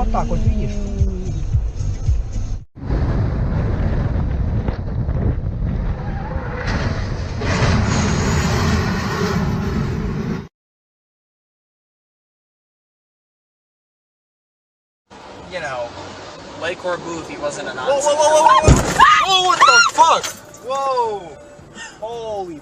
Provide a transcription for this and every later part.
вот так вот, видишь? You know, like or movie wasn't an Whoa, answer. whoa, whoa, whoa, whoa, whoa! Whoa, what the fuck? Whoa! Holy.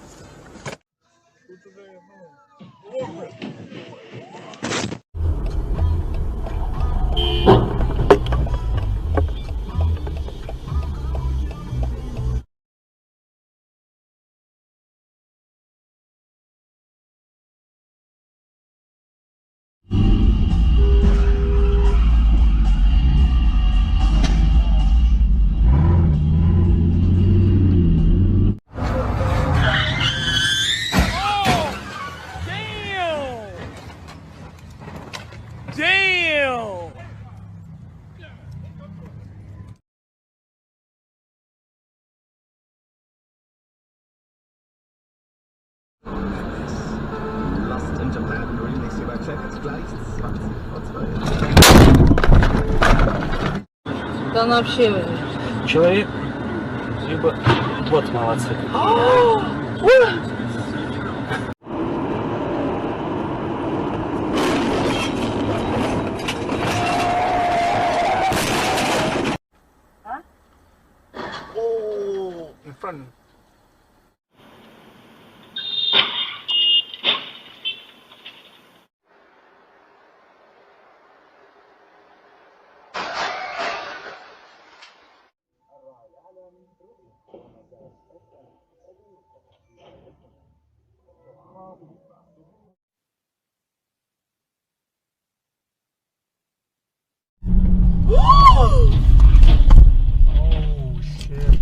Damn! Lost in Japan, Remix übercheckt, gleich 20 vor 12. Да она вообще... Человек, либо... Вот, молодцы. Oh, in front. Oh shit.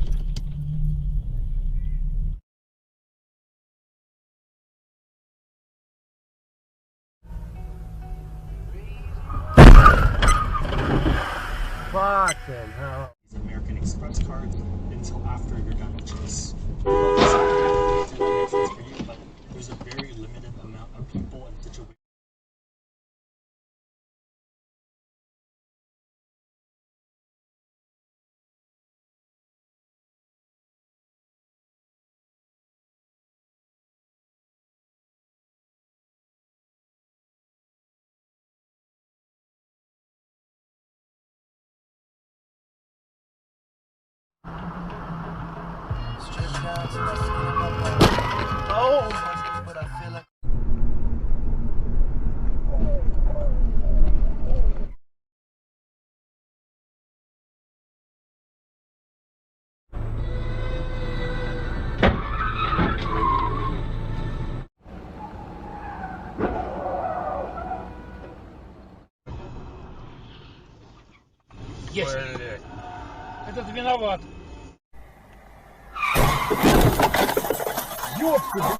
Fucking hell. American Express cards until after you're done with Chase. For you, but there's a very limited amount of people and situations. Есть. Этот виноват. Ёпта!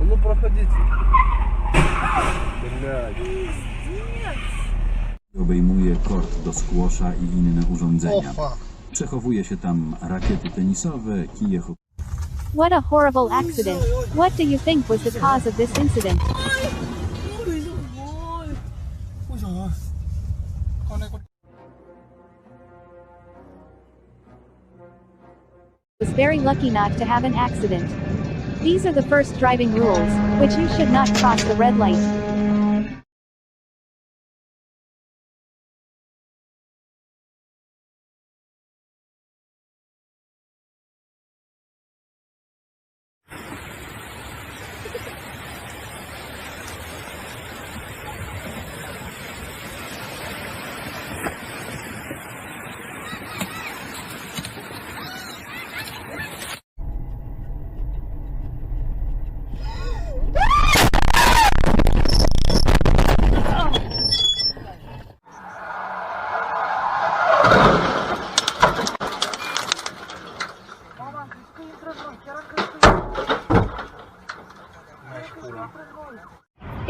Ну проходите. Блядь. Obejmuje kort do squasha i inne urządzenia. Przechowuje się tam rakiety tenisowe, kije hokejowe. What a horrible accident. What do you think was the cause of this incident? Ôi giời ơi. Con này con... very lucky not to have an accident. These are the first driving rules, which you should not cross the red light.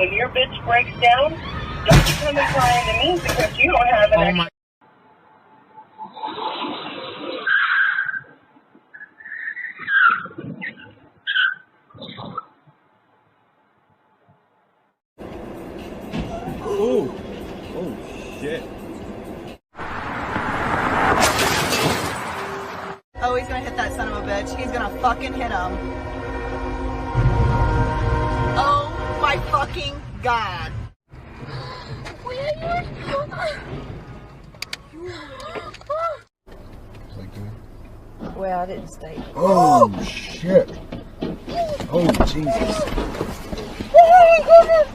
If your bitch breaks down, don't come and cry to me because you don't have an extra. Oh, he's gonna hit that son of a bitch. He's gonna fucking hit him. Oh my fucking god. Well, I didn't stay. Oh shit. Oh Jesus. Oh my goodness.